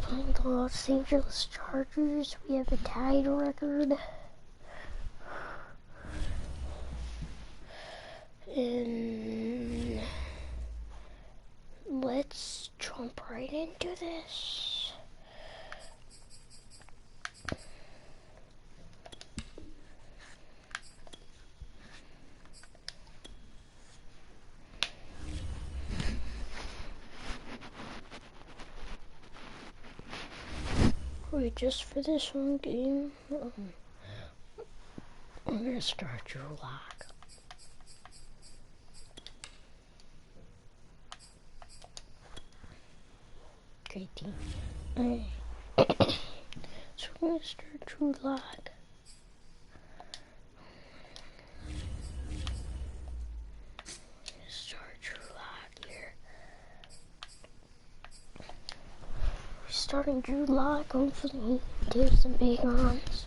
Playing the Los Angeles Chargers. We have a tied record. And let's jump right into this. Wait, just for this one game, I'm gonna start Drew Lock. Great team. Alright. So we're gonna start Drew Lock. Starting Drew Lock, hopefully he did some big runs.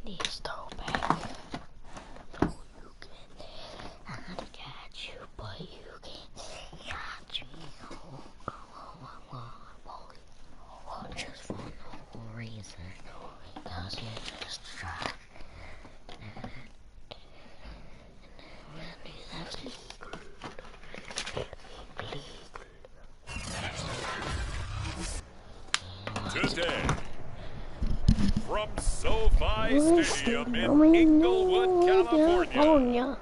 He's throwback. Oh, you can. I got you, but you can got you. Just for no reason. Because you just try. Today, from SoFi Stadium in Inglewood, California,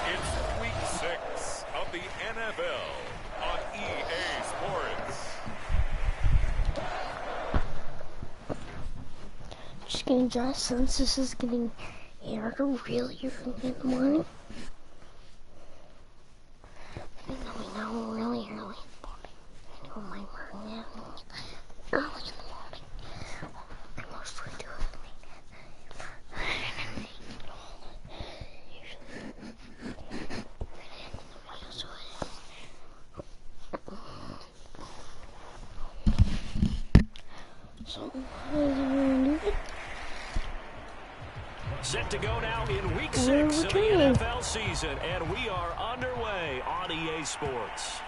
it's Week 6 of the NFL on EA Sports. Just getting dressed since this is getting aired really early in the morning. I know, really early. I know my morning early in the morning. I mostly do it. So, set to go now in Week 6 of the NFL season, and we are underway on EA Sports.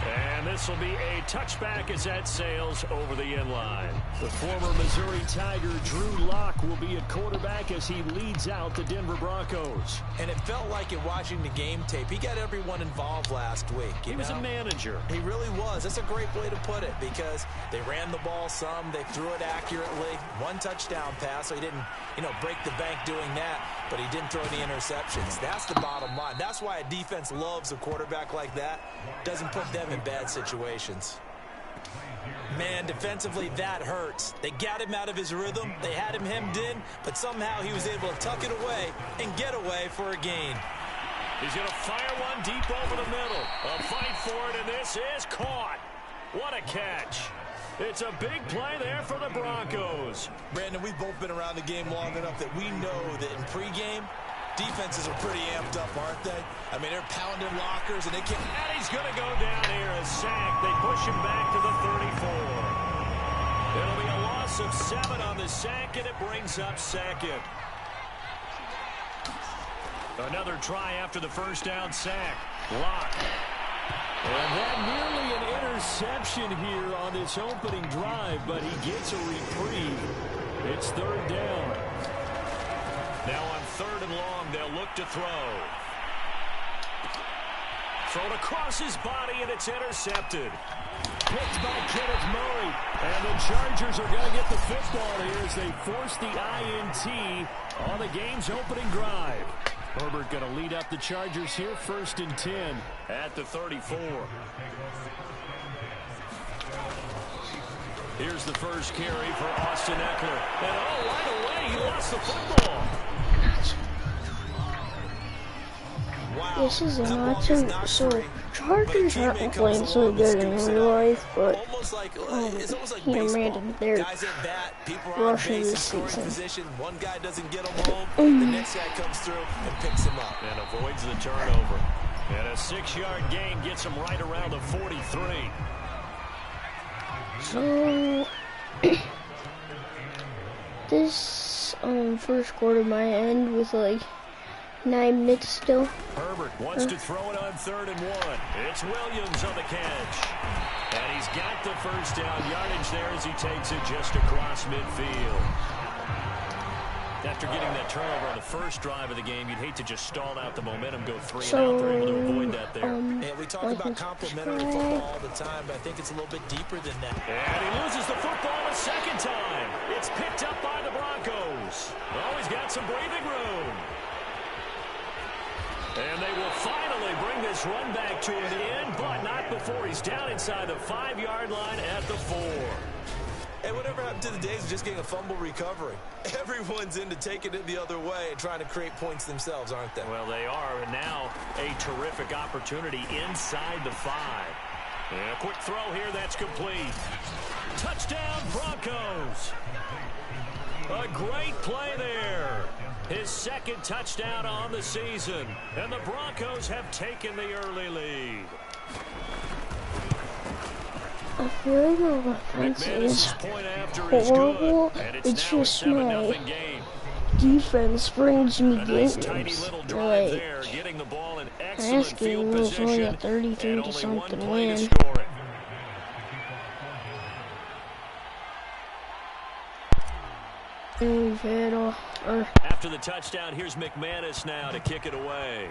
And this will be a touchback as that sails over the end line. The former Missouri Tiger Drew Lock will be at quarterback as he leads out the Denver Broncos. And it felt like in watching the game tape, he got everyone involved last week. He was a manager. He really was. That's a great way to put it because they ran the ball some, they threw it accurately. One touchdown pass, so he didn't, break the bank doing that, but he didn't throw any interceptions. That's the bottom line. That's why a defense loves a quarterback like that. Doesn't put them in bad situations. Man, defensively, that hurts. They got him out of his rhythm. They had him hemmed in, but somehow he was able to tuck it away and get away for a gain. He's going to fire one deep over the middle. A fight for it, and this is caught. What a catch. It's a big play there for the Broncos. Brandon, we've both been around the game long enough that we know that in pregame, defenses are pretty amped up, aren't they? I mean, they're pounding lockers, and they can't. And he's going to go down here, a sack. They push him back to the 34. It'll be a loss of 7 on the sack, and it brings up second. Another try after the first down sack. Lock. And that nearly an interception here on this opening drive, but he gets a reprieve. It's third down. Now on 3rd and long, they'll look to throw. Thrown across his body, and it's intercepted. Picked by Kenneth Murray. And the Chargers are going to get the football here as they force the INT on the game's opening drive. Herbert going to lead up the Chargers here, 1st and 10 at the 34. Here's the first carry for Austin Eckler. And right away, he lost the football. Wow. This is not so Chargers aren't playing so good in real life, but Peter Brandon, they're rushing this season. One guy doesn't get him home, the next guy comes through and picks him up. And avoids the turnover. And a 6-yard gain gets him right around the 43. So, this first quarter might end with like 9 minutes still. Herbert wants to throw it on 3rd and 1. It's Williams on the catch. And he's got the first down yardage there as he takes it just across midfield. After getting that turnover on the first drive of the game, you'd hate to just stall out the momentum, go 3 and out. They're able to avoid that there. And we talk about complimentary football all the time, but I think it's a little bit deeper than that. And he loses the football a second time. It's picked up by the Broncos. Oh, he's got some breathing room. And they will finally bring this run back to an end, but not before he's down inside the 5-yard line at the 4. Hey, whatever happened to the days of just getting a fumble recovery? Everyone's into taking it the other way and trying to create points themselves, aren't they? Well, they are, and now a terrific opportunity inside the 5. And a quick throw here, that's complete. Touchdown, Broncos. A great play there. His 2nd touchdown on the season. And the Broncos have taken the early lead. I feel like my offense is horrible. It's just my defense brings me games. Like, last game was only a 33-something win. And we've had after the touchdown, here's McManus now to kick it away.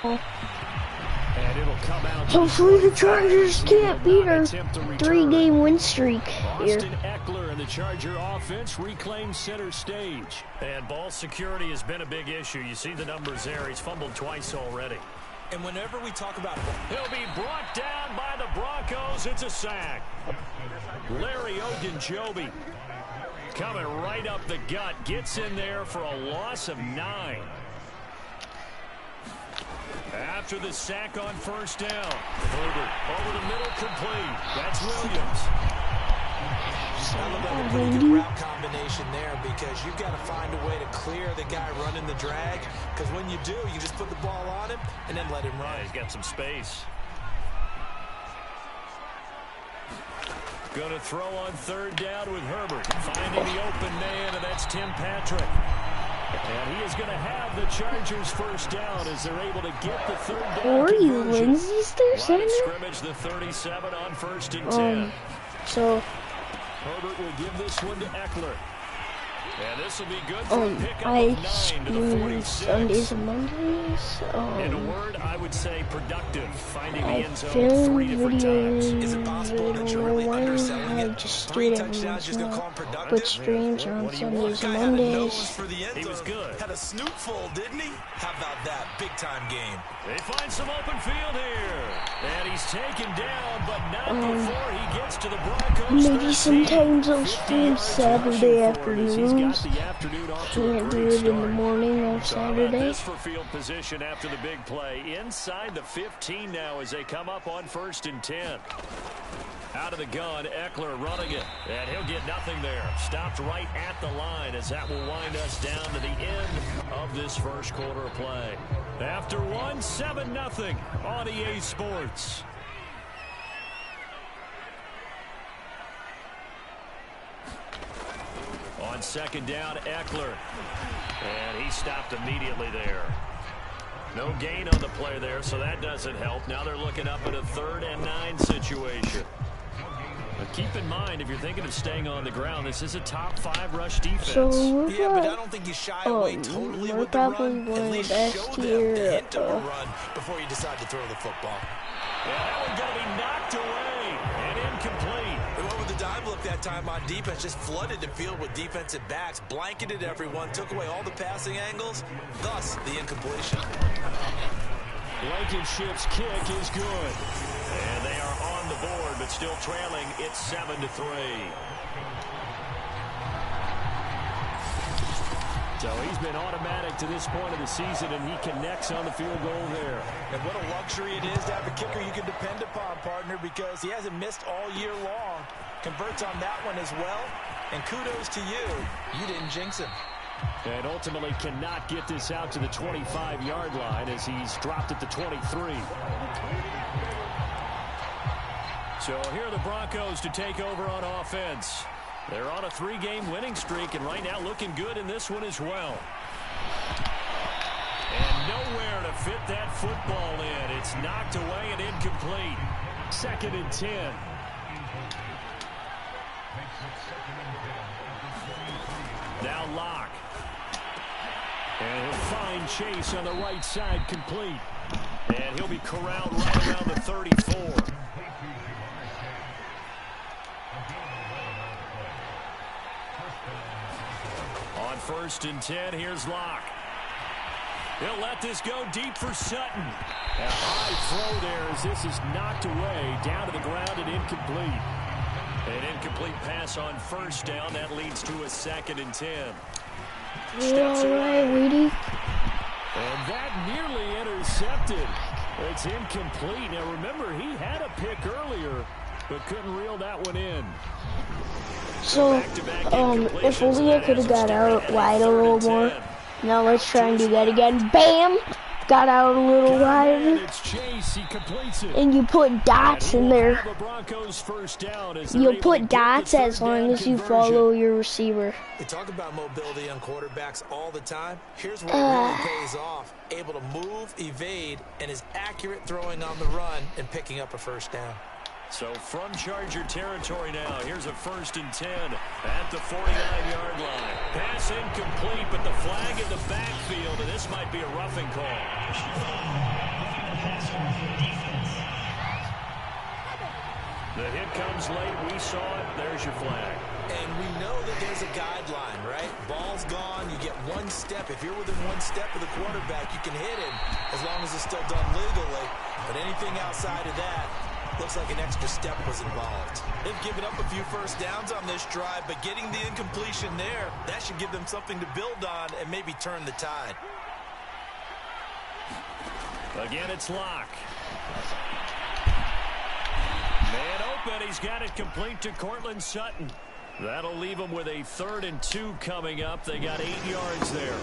And it'll come out. Hopefully the Chargers can't beat our 3-game win streak here. Austin Eckler and the Charger offense reclaim center stage. And ball security has been a big issue. You see the numbers there. He's fumbled twice already. And whenever we talk about... He'll be brought down by the Broncos. It's a sack. Larry Ogunjobi coming right up the gut. Gets in there for a loss of 9. After the sack on first down. Herbert over the middle, complete. That's Williams. That looked like a pretty good route combination there because you've got to find a way to clear the guy running the drag. Because when you do, you just put the ball on him and then let him run. Yeah, he's got some space. Going to throw on 3rd down with Herbert. Finding the open man, and that's Tim Patrick. And he is going to have the Chargers first down as they're able to get the 3rd down conversion. Lindsey's their center? Scrimmage, the 37 on 1st and 10. So Herbert will give this one to Eckler. And this will be good for a pickup I of 9 to the 46. Sundays and Mondays. In a word, I would say productive, finding the I end zone film 3 different times. Is it possible that you're really underselling I it? just 3 do it touchdowns, just every going to once call in a him while. productive? But streams are on Sundays and Guy had a nose Mondays. for the end He was zone. good. Had a snootful, didn't he? How about that? Big-time game. They find some open field here. And he's taken down, but not before he gets to the Broncos. Maybe sometimes I'll stream Saturday afternoons. Can't do it in the morning on Saturday. This for field position after the big play. Inside the 15 now as they come up on 1st and 10. Out of the gun, Eckler running it. And he'll get nothing there. Stopped right at the line as that will wind us down to the end of this first quarter of play. After 7-0 on EA Sports. On 2nd down, Eckler. And he stopped immediately there. No gain on the play there, so that doesn't help. Now they're looking up at a 3rd and 9 situation. But keep in mind, if you're thinking of staying on the ground, this is a top 5 rush defense. So yeah, but I don't think you shy away totally with the run. At least show them the hint of a run before you decide to throw the football. Yeah, that one's going to be knocked away and incomplete. They went with the dive look that time on defense, just flooded the field with defensive backs, blanketed everyone, took away all the passing angles, thus the incompletion. Blankenship's kick is good. And they are on the board, but still trailing. It's 7-3. So he's been automatic to this point of the season, and he connects on the field goal there. And what a luxury it is to have a kicker you can depend upon, partner, because he hasn't missed all year long. Converts on that one as well. And kudos to you. You didn't jinx him. And ultimately cannot get this out to the 25-yard line as he's dropped at the 23. So here are the Broncos to take over on offense. They're on a 3-game winning streak, and right now looking good in this one as well. And nowhere to fit that football in. It's knocked away and incomplete. 2nd and 10. Now Locke. And he'll find Chase on the right side complete. And he'll be corralled right around the 34. On 1st and 10, here's Locke. He'll let this go deep for Sutton. A high throw there as this is knocked away, down to the ground and incomplete. An incomplete pass on 1st down. That leads to a 2nd and 10. Steps away. And that nearly intercepted. It's incomplete. Now remember, he had a pick earlier, but couldn't reel that one in. So, if only I could have got out wide a little more. Now let's try and do that again. Bam! Got out a little wider. And you put dots in there. You'll put dots as long as you follow your receiver. They talk about mobility on quarterbacks all the time. Here's where it really pays off. Able to move, evade, and is accurate throwing on the run and picking up a 1st down. So from Charger territory now, here's a 1st and 10 at the 49-yard line. Pass incomplete, but the flag in the backfield, and this might be a roughing call. The hit comes late. We saw it. There's your flag. And we know that there's a guideline, right? Ball's gone. You get 1 step. If you're within 1 step of the quarterback, you can hit him as long as it's still done legally. But anything outside of that, looks like an extra step was involved. They've given up a few 1st downs on this drive, but getting the incompletion there, that should give them something to build on and maybe turn the tide. Again, it's Locke. Man open, he's got it complete to Cortland Sutton. That'll leave him with a 3rd and 2 coming up. They got 8 yards there.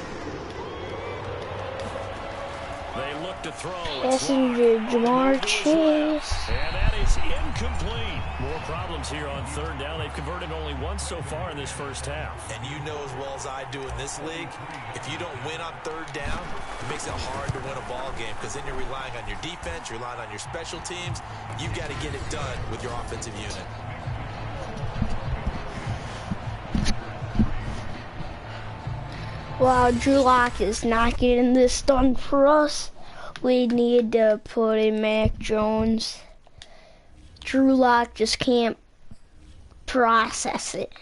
They look to throw. Passenger Jamar Chase. And that is incomplete. More problems here on 3rd down. They've converted only once so far in this 1st half. And you know as well as I do in this league, if you don't win on 3rd down, it makes it hard to win a ball game because then you're relying on your defense, you're relying on your special teams. You've got to get it done with your offensive unit. Wow, Drew Lock is not getting this done for us. We need to put in Mac Jones. Drew Lock just can't process it.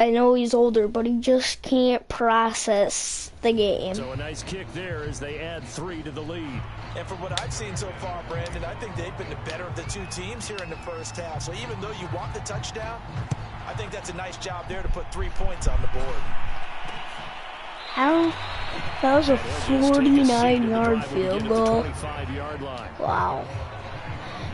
I know he's older, but he just can't process the game. So a nice kick there as they add 3 to the lead. And from what I've seen so far, Brandon, I think they've been the better of the 2 teams here in the 1st half. So even though you want the touchdown, I think that's a nice job there to put 3 points on the board. How? That was a 49-yard field goal. Wow.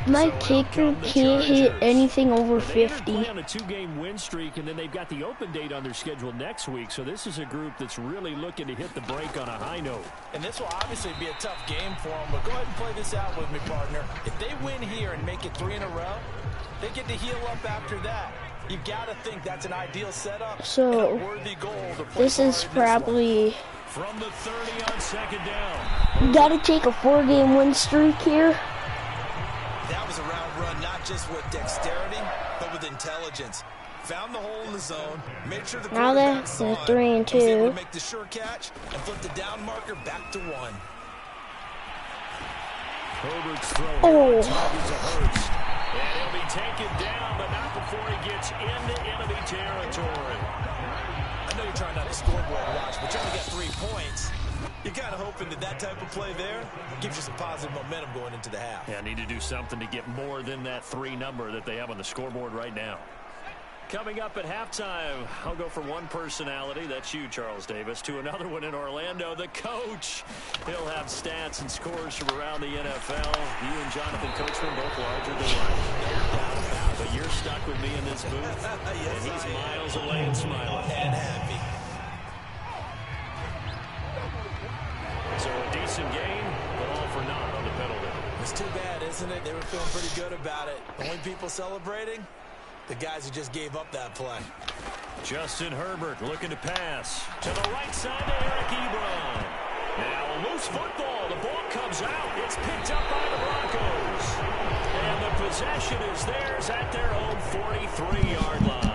My kicker can't hit anything over 50. They're on a 2-game win streak, and then they've got the open date on their schedule next week. So this is a group that's really looking to hit the break on a high note. And this will obviously be a tough game for them, but go ahead and play this out with me, partner. If they win here and make it 3 in a row, they get to heal up after that. You've got to think that's an ideal setup. So, and a worthy goal to play this is probably From the 30 on second down. You gotta take a 4-game win streak here. That was a round run, not just with dexterity, but with intelligence. Found the hole in the zone, made sure the quarterback saw it, 3 and 2. was able to make the sure catch, and flip the down marker back to 1. Herbert's throw targets a Hurst. And he'll be taken down, but not before he gets into enemy territory. I know you're trying not to scoreboard watch, but you only got 3 points. You're kind of hoping that type of play there gives you some positive momentum going into the half. Yeah, need to do something to get more than that 3 number that they have on the scoreboard right now. Coming up at halftime, I'll go from one personality, that's you, Charles Davis, to another one in Orlando, the coach. He'll have stats and scores from around the NFL. You and Jonathan Coachman both larger than life. But you're stuck with me in this booth, Yes, and he's miles away and smiling. And happy. So a decent game, but all for naught on the penalty. It's too bad, isn't it? They were feeling pretty good about it. Only people celebrating? The guys who just gave up that play. Justin Herbert looking to pass to the right side to Eric Ebron. Now a loose football. The ball comes out. It's picked up by the Broncos. And the possession is theirs at their own 43-yard line.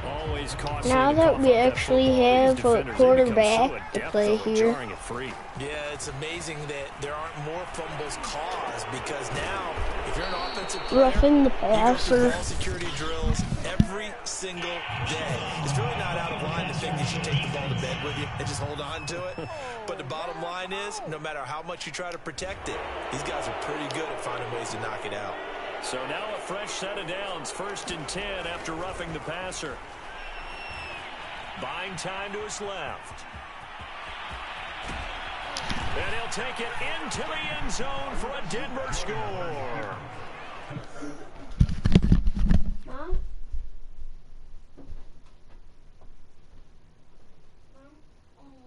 Always costly. Now that we actually have a quarterback to play here. Yeah, it's amazing that there aren't more fumbles caused because now, if you're an offensive player, Roughing the you go through passer. ball security drills every single day. It's really not out of line to think you should take the ball to bed with you and just hold on to it. But the bottom line is, no matter how much you try to protect it, these guys are pretty good at finding ways to knock it out. So now a fresh set of downs, 1st and 10 after roughing the passer. Buying time to his left. And he'll take it into the end zone for a Denver score. Mom?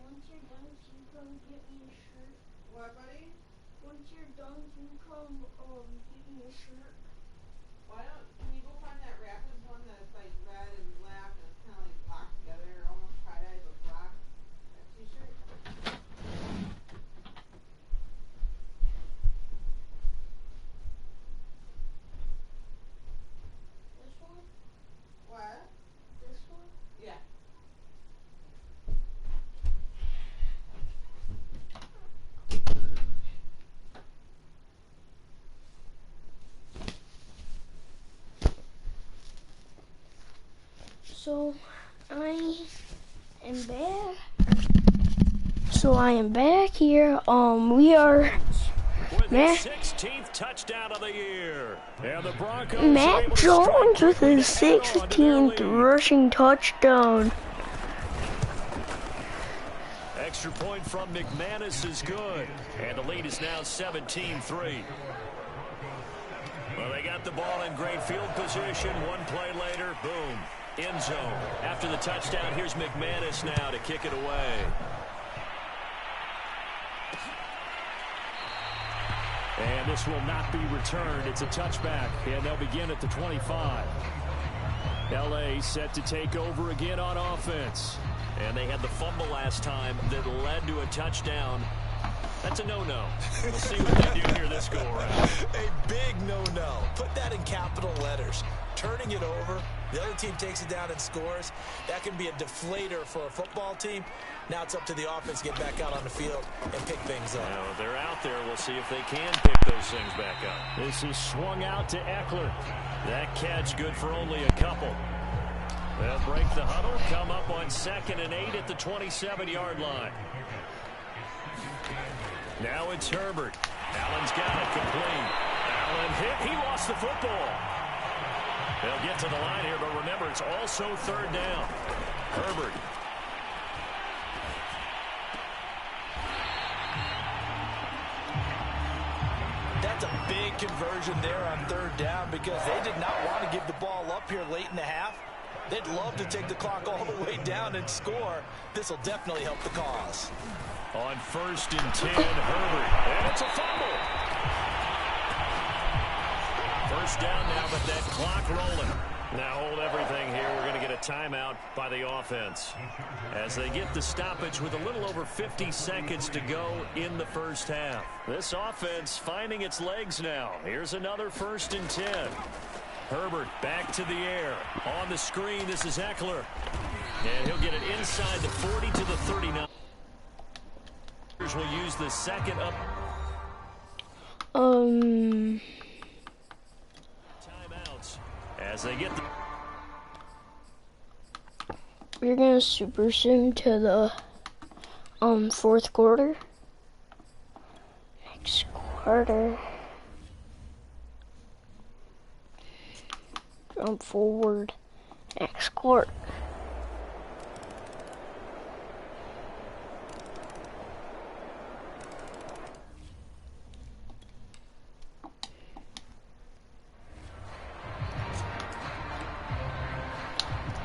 Once you're done, can you come get me a shirt? What, buddy? Once you're done, can you come get me a shirt? Can you go find that Rapids one that's like red and black and it's kind of like locked together, almost tie-dye but black? That t-shirt? This one? What? This one? Yeah. So I am back here. We are With his 16th touchdown of the year. And the Broncos are Matt able to Jones strike with his quickly back onto their 16th lead. rushing touchdown. Extra point from McManus is good. And the lead is now 17-3. Well, they got the ball in great field position. One play later, boom, end zone. After the touchdown, here's McManus now to kick it away. And this will not be returned. It's a touchback, and they'll begin at the 25. L.A. set to take over again on offense. And they had the fumble last time that led to a touchdown. That's a no-no. We'll see what they do here this go-around. A big no-no. Put that in capital letters. Turning it over, the other team takes it down and scores. That can be a deflator for a football team. Now it's up to the offense to get back out on the field and pick things up. Now, they're out there. We'll see if they can pick those things back up. This is swung out to Eckler. That catch good for only a couple. They'll break the huddle, come up on 2nd and 8 at the 27-yard line. Now it's Herbert. Allen's got it complete. Allen hit. He lost the football. They'll get to the line here, but remember, it's also 3rd down. Herbert. That's a big conversion there on 3rd down because they did not want to give the ball up here late in the half. They'd love to take the clock all the way down and score. This will definitely help the cause. On 1st and 10, Herbert. And it's a fumble. 1st down now, but that clock rolling. Now hold everything here. We're going to get a timeout by the offense as they get the stoppage with a little over 50 seconds to go in the first half. This offense finding its legs now. Here's another 1st and 10. Herbert back to the air. On the screen, this is Eckler. And he'll get it inside the 40 to the 39. Will use the second up. Timeouts as they get the. We're gonna super soon to the 4th quarter. Next quarter. Jump forward. Next quarter.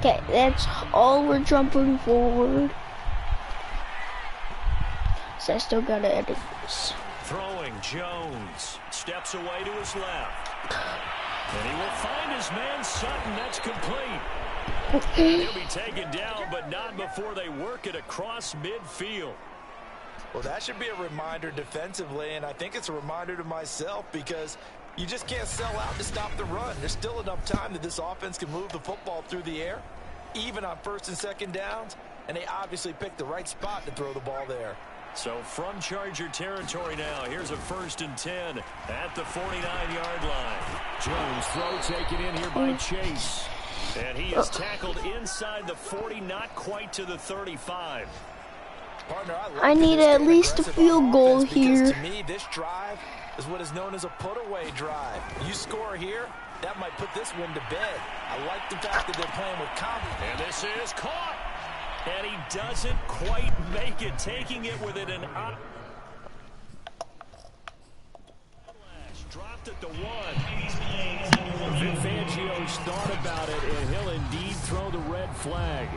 Okay, that's all we're jumping forward. So I still gotta edit this. Throwing, Jones steps away to his left. And he will find his man Sutton. That's complete. He'll be taken down, but not before they work it across midfield. Well, that should be a reminder defensively, and I think it's a reminder to myself because you just can't sell out to stop the run. There's still enough time that this offense can move the football through the air, even on 1st and 2nd downs, and they obviously picked the right spot to throw the ball there. So from Charger territory now, here's a 1st and 10 at the 49-yard line. Jones throw taken in here by Chase. And he is tackled inside the 40, not quite to the 35. Partner, I need at least a field goal here. To me, this drive is what is known as a put-away drive. You score here, that might put this one to bed. I like the fact that they're playing with confidence. And this is caught. And he doesn't quite make it, taking it within an up. Dropped at the 1. Vic Fangio's thought about it, and he'll indeed throw the red flag.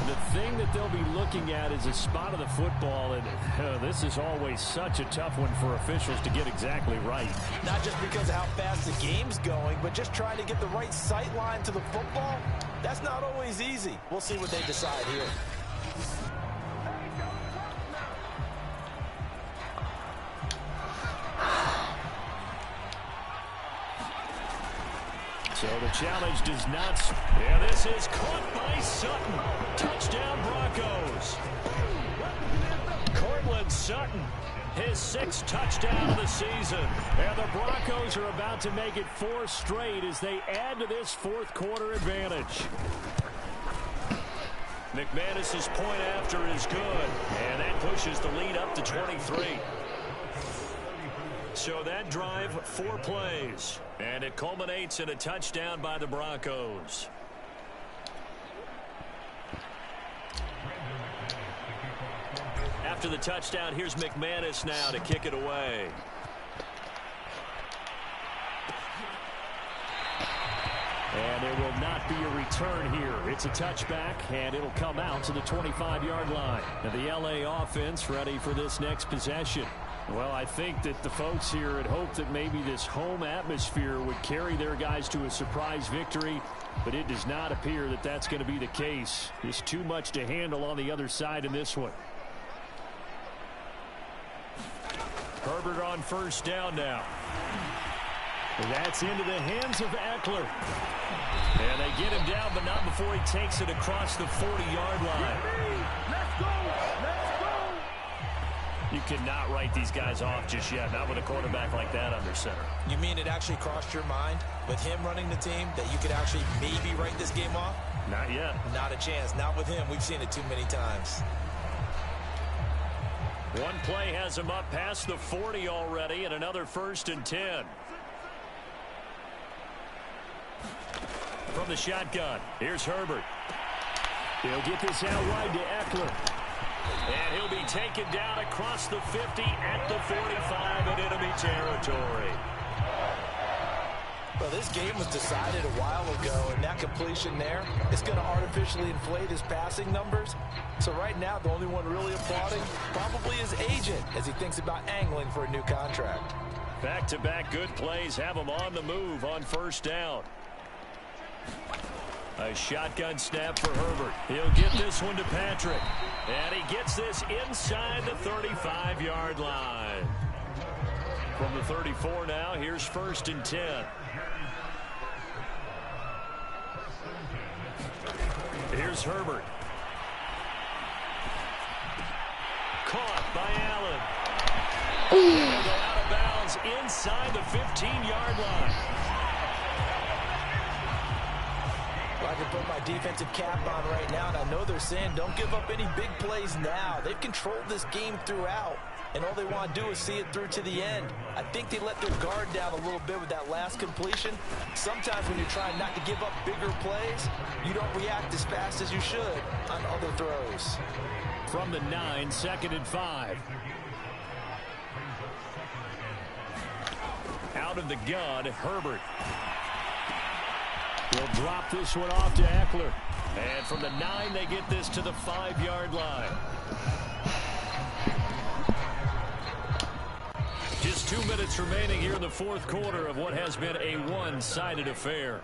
The thing that they'll be looking at is a spot of the football, and this is always such a tough one for officials to get exactly right. Not just because of how fast the game's going, but just trying to get the right sight line to the football. That's not always easy. We'll see what they decide here. So the challenge does not. Yeah, this is caught by Sutton. Touchdown Broncos. Cortland Sutton, his 6th touchdown of the season. And the Broncos are about to make it 4 straight as they add to this 4th quarter advantage. McManus's point after is good. And that pushes the lead up to 23. So that drive, 4 plays. And it culminates in a touchdown by the Broncos. After the touchdown, here's McManus now to kick it away. And there will not be a return here. It's a touchback, and it'll come out to the 25-yard line. Now the LA offense ready for this next possession. Well, I think that the folks here had hoped that maybe this home atmosphere would carry their guys to a surprise victory, but it does not appear that that's going to be the case. There's too much to handle on the other side in this one. Herbert on 1st down now. That's into the hands of Eckler. And they get him down, but not before he takes it across the 40-yard line. Let's go! Let's go! You cannot write these guys off just yet, not with a quarterback like that under center. You mean it actually crossed your mind with him running the team that you could actually maybe write this game off? Not yet. Not a chance. Not with him. We've seen it too many times. One play has him up past the 40 already, and another 1st and 10. From the shotgun, here's Herbert. He'll get this out wide to Eckler. And he'll be taken down across the 50 at the 45 in enemy territory. Well, this game was decided a while ago, and that completion there is going to artificially inflate his passing numbers. So right now, the only one really applauding probably his agent as he thinks about angling for a new contract. Back-to-back good plays have him on the move on first down. A shotgun snap for Herbert. He'll get this one to Patrick. And he gets this inside the 35-yard line. From the 34 now, here's 1st and 10. Here's Herbert. Caught by Allen. They'll go out of bounds inside the 15-yard line. I can put my defensive cap on right now, and I know they're saying don't give up any big plays now. They've controlled this game throughout, and all they want to do is see it through to the end. I think they let their guard down a little bit with that last completion. Sometimes when you're trying not to give up bigger plays, you don't react as fast as you should on other throws. From the 9, 2nd and 5. Out of the gun, Herbert. He'll drop this one off to Eckler. And from the 9, they get this to the 5-yard line. Just 2 minutes remaining here in the 4th quarter of what has been a one-sided affair.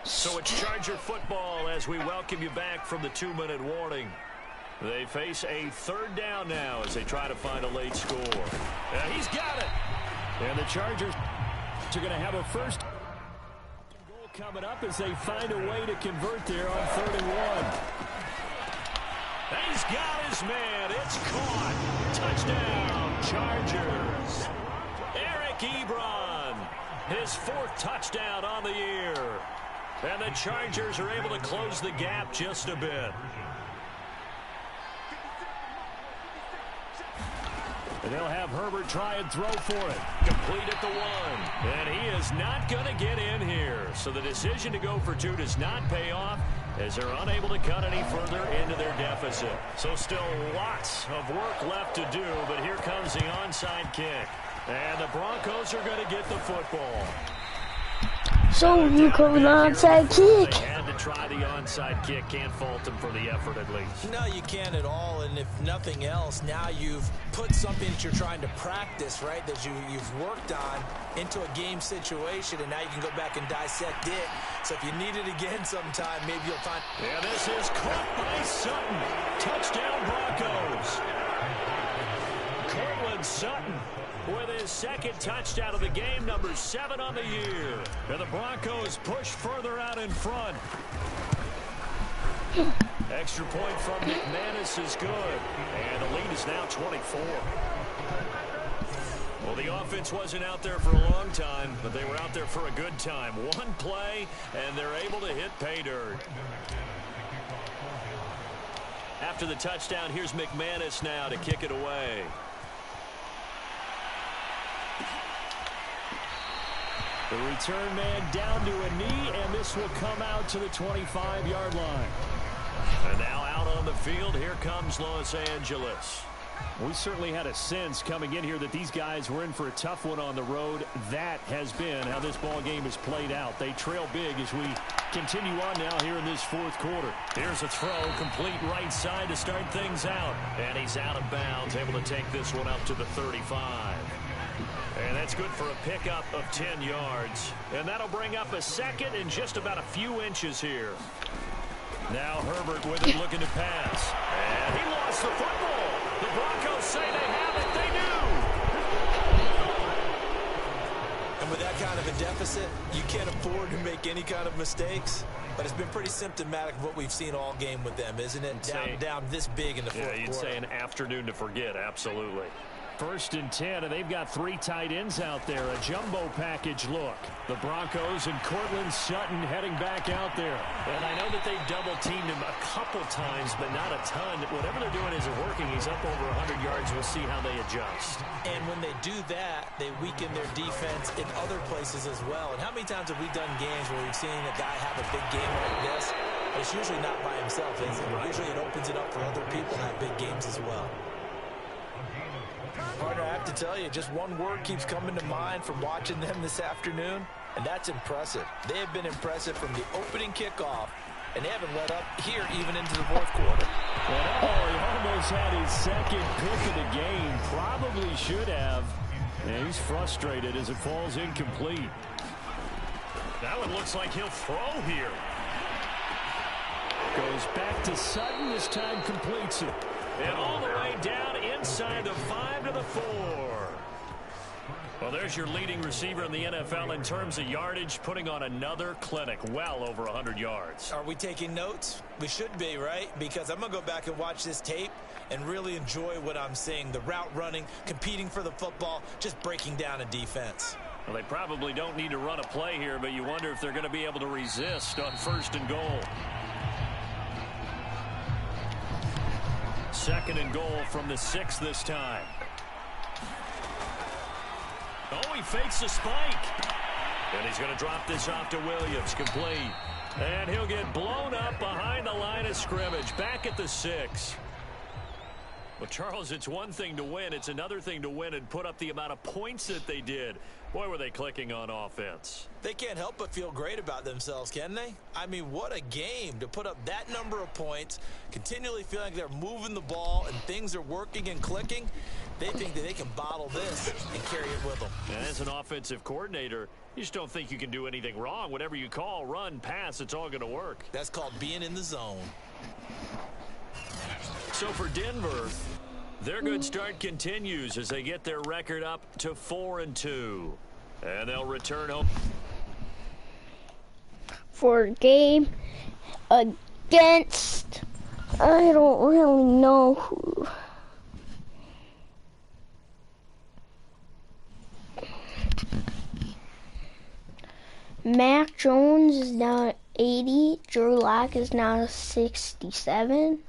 So it's Charger football as we welcome you back from the 2-minute warning. They face a 3rd down now as they try to find a late score. He's got it. And the Chargers are going to have a first goal coming up as they find a way to convert there on 3rd and 1. He's got his man. It's caught. Touchdown, Chargers. Eric Ebron, his 4th touchdown on the year. And the Chargers are able to close the gap just a bit. And they'll have Herbert try and throw for it. Complete at the 1. And he is not going to get in here. So the decision to go for 2 does not pay off as they're unable to cut any further into their deficit. So still lots of work left to do, but here comes the onside kick. And the Broncos are going to get the football. So you call an onside kick. They had to try the onside kick. Can't fault them for the effort at least. No, you can't at all. And if nothing else, now you've put something that you're trying to practice, right, that you've worked on into a game situation, and now you can go back and dissect it. So if you need it again sometime, maybe you'll find. Yeah, this is caught by Sutton. Touchdown Broncos. Cortland Sutton with his 2nd touchdown of the game, number 7 on the year. And the Broncos push further out in front. Extra point from McManus is good. And the lead is now 24. Well, the offense wasn't out there for a long time, but they were out there for a good time. One play, and they're able to hit pay dirt. After the touchdown, here's McManus now to kick it away. The return man down to a knee, and this will come out to the 25-yard line. And now out on the field, here comes Los Angeles. We certainly had a sense coming in here that these guys were in for a tough one on the road. That has been how this ball game has played out. They trail big as we continue on now here in this 4th quarter. Here's a throw, complete right side to start things out. And he's out of bounds, able to take this one up to the 35. And that's good for a pickup of 10 yards. And that'll bring up a 2nd and just about a few inches here. Now Herbert with it, looking to pass. And he lost the football. The Broncos say they have it. They do. And with that kind of a deficit, you can't afford to make any kind of mistakes. But it's been pretty symptomatic of what we've seen all game with them, isn't it? Down this big in the 4th quarter. Yeah, you'd say an afternoon to forget, absolutely. 1st and 10, and they've got 3 tight ends out there. A jumbo package look. The Broncos and Cortland Sutton heading back out there. And I know that they've double-teamed him a couple times, but not a ton. Whatever they're doing isn't working. He's up over 100 yards. We'll see how they adjust. And when they do that, they weaken their defense in other places as well. And how many times have we done games where we've seen a guy have a big game like this? But it's usually not by himself, is it? Usually it opens it up for other people to have big games as well. Partner, I have to tell you, just one word keeps coming to mind from watching them this afternoon, and that's impressive. They have been impressive from the opening kickoff and they haven't let up here even into the fourth quarter. Oh, he almost had his second pick of the game. Probably should have. And he's frustrated as it falls incomplete. That one looks like he'll throw here. Goes back to Sutton. This time completes it. And all the way down inside the 5 to the 4. Well, there's your leading receiver in the NFL in terms of yardage, putting on another clinic, well over 100 yards. Are we taking notes? We should be, right? Because I'm going to go back and watch this tape and really enjoy what I'm seeing. The route running, competing for the football, just breaking down a defense. Well, they probably don't need to run a play here, but you wonder if they're going to be able to resist on 1st and goal. 2nd and goal from the 6 this time. Oh, he fakes the spike. And he's going to drop this off to Williams, complete. And he'll get blown up behind the line of scrimmage, back at the 6. Well, Charles, it's one thing to win. It's another thing to win and put up the amount of points that they did. Boy, were they clicking on offense. They can't help but feel great about themselves, can they? I mean, what a game to put up that number of points, continually feeling like they're moving the ball and things are working and clicking. They think that they can bottle this and carry it with them. And as an offensive coordinator, you just don't think you can do anything wrong. Whatever you call, run, pass, it's all going to work. That's called being in the zone. So for Denver, their good start continues as they get their record up to 4-2. And they'll return home for a game against, I don't really know who. Mac Jones is now at 80. Drew Lock is now at 67.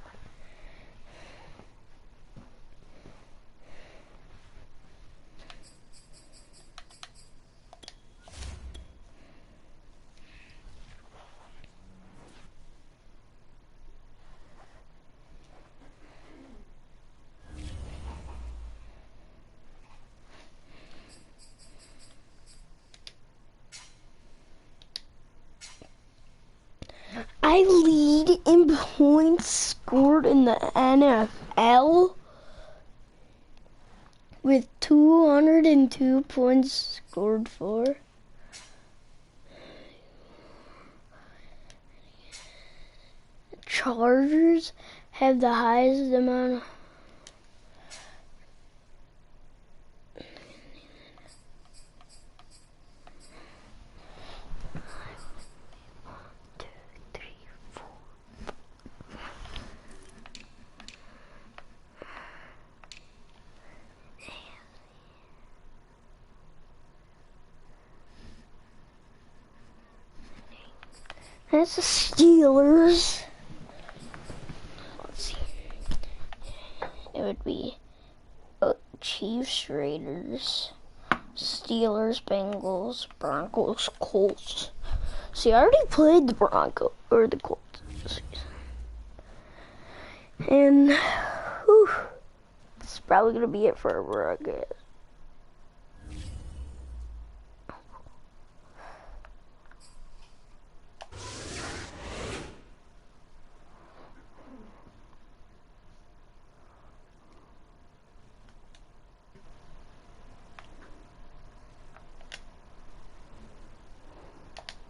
I lead in points scored in the NFL with 202 points scored for. Chargers have the highest amount of That's the Steelers. Let's see. It would be Chiefs, Raiders, Steelers, Bengals, Broncos, Colts. See, I already played the Broncos or the Colts this season. And it's probably gonna be it for a